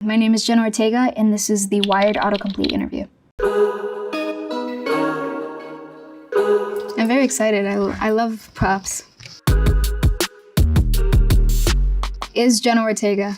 My name is Jenna Ortega, and this is the Wired Autocomplete interview. I'm very excited. I love props. Is Jenna Ortega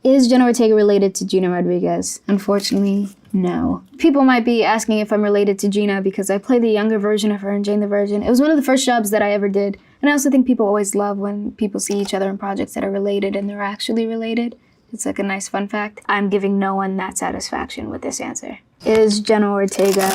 related to Gina Rodriguez? Unfortunately, no. People might be asking if I'm related to Gina because I play the younger version of her in Jane the Virgin. It was one of the first jobs that I ever did. And I also think people always love when people see each other in projects that are related and they're actually related. It's like a nice fun fact. I'm giving no one that satisfaction with this answer. Is Jenna Ortega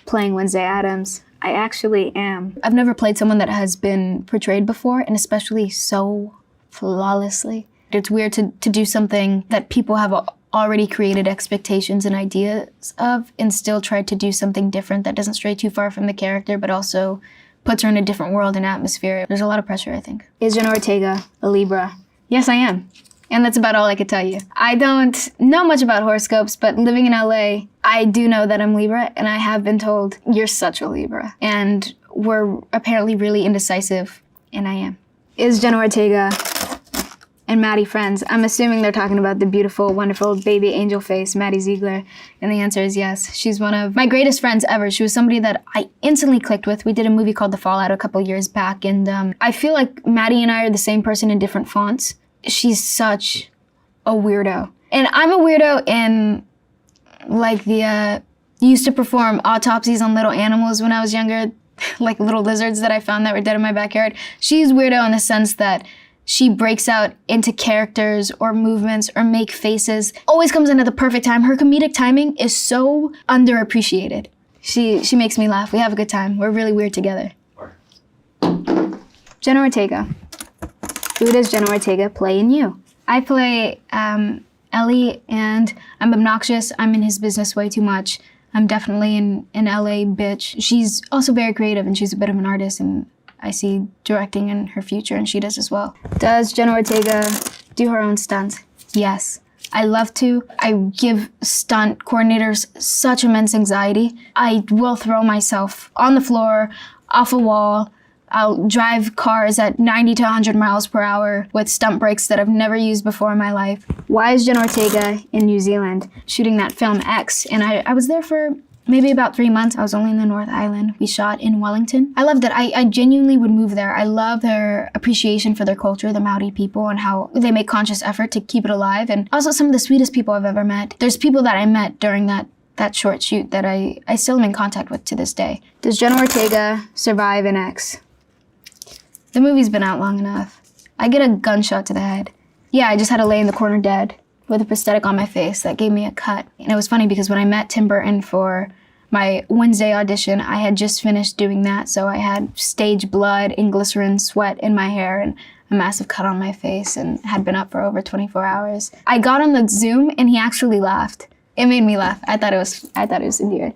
playing Wednesday Addams? I actually am. I've never played someone that has been portrayed before, and especially so flawlessly. It's weird to do something that people have already created expectations and ideas of and still try to do something different that doesn't stray too far from the character, but also puts her in a different world and atmosphere. There's a lot of pressure, I think. Is Jenna Ortega a Libra? Yes, I am. And that's about all I could tell you. I don't know much about horoscopes, but living in LA, I do know that I'm Libra, and I have been told, you're such a Libra. And we're apparently really indecisive, and I am. Is Jenna Ortega and Maddie friends? I'm assuming they're talking about the beautiful, wonderful baby angel face, Maddie Ziegler, and the answer is yes. She's one of my greatest friends ever. She was somebody that I instantly clicked with. We did a movie called The Fallout a couple years back, and I feel like Maddie and I are the same person in different fonts. She's such a weirdo. And I'm a weirdo in, like, used to perform autopsies on little animals when I was younger, like little lizards that I found that were dead in my backyard. She's weirdo in the sense that she breaks out into characters or movements or make faces. Always comes in at the perfect time. Her comedic timing is so underappreciated. She makes me laugh. We have a good time. We're really weird together. Jenna Ortega. Who does Jenna Ortega play in you? I play Ellie, and I'm obnoxious. I'm in his business way too much. I'm definitely an LA bitch. She's also very creative, and she's a bit of an artist, and I see directing in her future, and she does as well. Does Jenna Ortega do her own stunts? Yes. I love to. I give stunt coordinators such immense anxiety. I will throw myself on the floor, off a wall. I'll drive cars at 90 to 100 miles per hour with stunt brakes that I've never used before in my life. Why is Jenna Ortega in New Zealand shooting that film X? And I was there for maybe about 3 months. I was only in the North Island. We shot in Wellington. I loved it. I genuinely would move there. I love their appreciation for their culture, the Maori people, and how they make conscious effort to keep it alive. And also some of the sweetest people I've ever met. There's people that I met during that short shoot that I still am in contact with to this day. Does Jenna Ortega survive an X? The movie's been out long enough. I get a gunshot to the head. Yeah, I just had to lay in the corner dead with a prosthetic on my face that gave me a cut. And it was funny because when I met Tim Burton for my Wednesday audition, I had just finished doing that, so I had stage blood and glycerin sweat in my hair and a massive cut on my face and had been up for over 24 hours. I got on the Zoom and he actually laughed. It made me laugh. I thought it was endearing.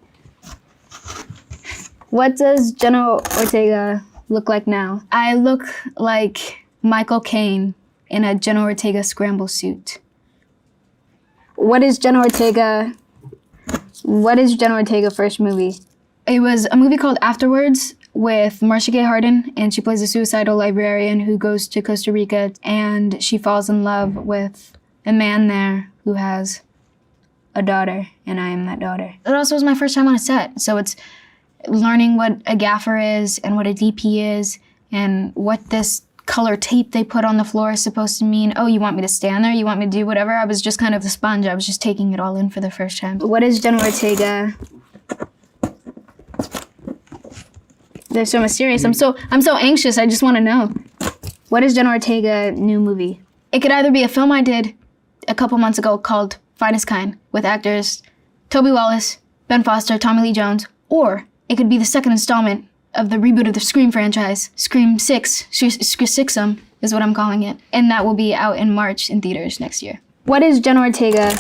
What does Jenna Ortega look like now? I look like Michael Caine in a Jenna Ortega scramble suit. What is Jenna Ortega first movie? It was a movie called Afterwards with Marcia Gay Harden, and she plays a suicidal librarian who goes to Costa Rica, and she falls in love with a man there who has a daughter, and I am that daughter. It also was my first time on a set, so it's learning what a gaffer is and what a DP is and what this color tape they put on the floor is supposed to mean. Oh, you want me to stand there? You want me to do whatever? I was just kind of the sponge. I was just taking it all in for the first time. What is Jenna Ortega? They're so mysterious. I'm so anxious. I just want to know. What is Jenna Ortega new movie? It could either be a film I did a couple months ago called Finest Kind with actors Toby Wallace, Ben Foster, Tommy Lee Jones, or it could be the second installment of the reboot of the Scream franchise. Scream 6, Sixum is what I'm calling it. And that will be out in March in theaters next year. What is Jenna Ortega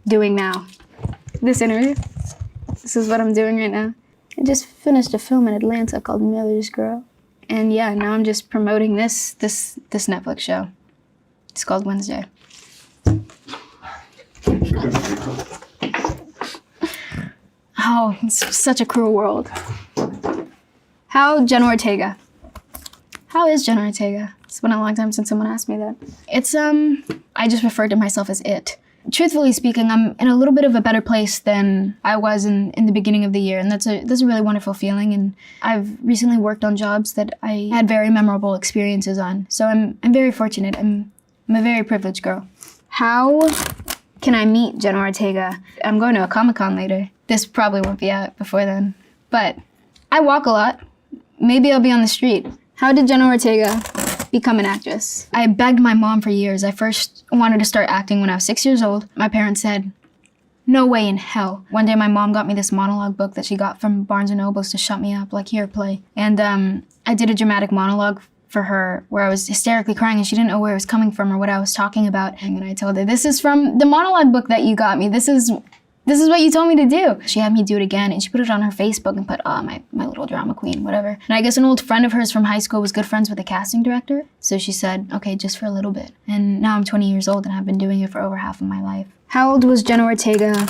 doing now? This interview. This is what I'm doing right now. I just finished a film in Atlanta called Miller's Girl. And yeah, now I'm just promoting this Netflix show. It's called Wednesday. Oh, it's such a cruel world. How Jenna Ortega? How is Jenna Ortega? It's been a long time since someone asked me that. It's, I just refer to myself as it. Truthfully speaking, I'm in a little bit of a better place than I was in the beginning of the year, and that's a really wonderful feeling. And I've recently worked on jobs that I had very memorable experiences on, so I'm very fortunate. I'm a very privileged girl. How can I meet Jenna Ortega? I'm going to a Comic-Con later. This probably won't be out before then, but I walk a lot. Maybe I'll be on the street. How did Jenna Ortega become an actress? I begged my mom for years. I first wanted to start acting when I was 6 years old. My parents said, no way in hell. One day my mom got me this monologue book that she got from Barnes & Noble's to shut me up, like, here, play. And I did a dramatic monologue for her where I was hysterically crying and she didn't know where it was coming from or what I was talking about. And I told her, this is from the monologue book that you got me. This is what you told me to do. She had me do it again and she put it on her Facebook and put, oh, my little drama queen, whatever. And I guess an old friend of hers from high school was good friends with the casting director. So she said, okay, just for a little bit. And now I'm 20 years old and I've been doing it for over half of my life. How old was Jenna Ortega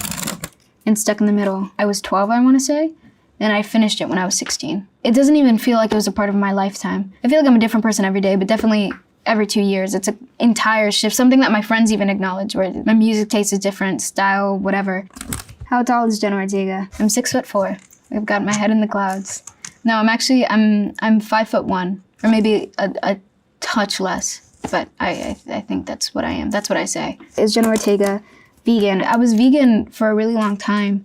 in Stuck in the Middle? I was 12, I want to say. And I finished it when I was 16. It doesn't even feel like it was a part of my lifetime. I feel like I'm a different person every day, but definitely every 2 years. It's an entire shift, something that my friends even acknowledge, where my music taste is different, style, whatever. How tall is Jenna Ortega? I'm 6'4". I've got my head in the clouds. No, I'm 5'1", or maybe a touch less, but I think that's what I am. That's what I say. Is Jenna Ortega vegan? I was vegan for a really long time.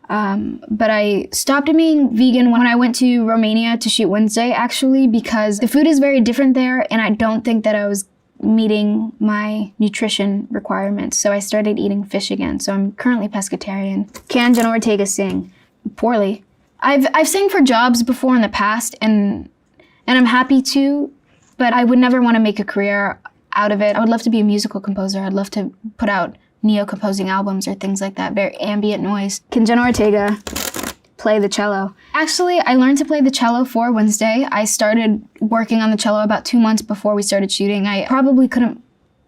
But I stopped being vegan when I went to Romania to shoot Wednesday, actually, because the food is very different there, and I don't think that I was meeting my nutrition requirements. So I started eating fish again. So I'm currently pescatarian. Can Jenna Ortega sing? Poorly. I've sang for jobs before in the past, and I'm happy to, but I would never want to make a career out of it. I would love to be a musical composer. I'd love to put out neo-composing albums or things like that, very ambient noise. Can Jenna Ortega play the cello? Actually, I learned to play the cello for Wednesday. I started working on the cello about 2 months before we started shooting. I probably couldn't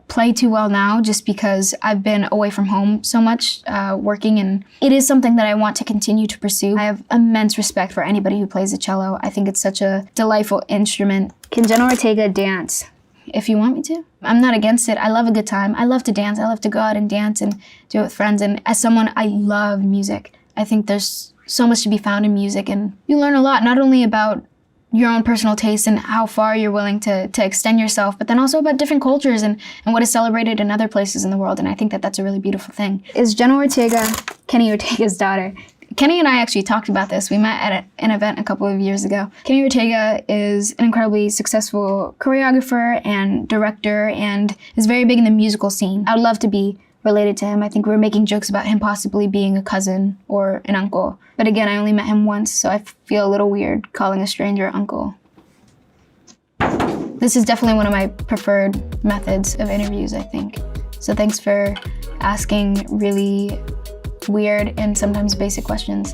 play too well now just because I've been away from home so much working, and it is something that I want to continue to pursue. I have immense respect for anybody who plays the cello. I think it's such a delightful instrument. Can Jenna Ortega dance? If you want me to. I'm not against it. I love a good time. I love to dance. I love to go out and dance and do it with friends. And as someone, I love music. I think there's so much to be found in music, and you learn a lot, not only about your own personal taste and how far you're willing to extend yourself, but then also about different cultures and what is celebrated in other places in the world. And I think that that's a really beautiful thing. Is Jenna Ortega Kenny Ortega's daughter? Kenny and I actually talked about this. We met at an event a couple of years ago. Kenny Ortega is an incredibly successful choreographer and director and is very big in the musical scene. I would love to be related to him. I think we were making jokes about him possibly being a cousin or an uncle. But again, I only met him once, so I feel a little weird calling a stranger uncle. This is definitely one of my preferred methods of interviews, I think. So thanks for asking really weird and sometimes basic questions.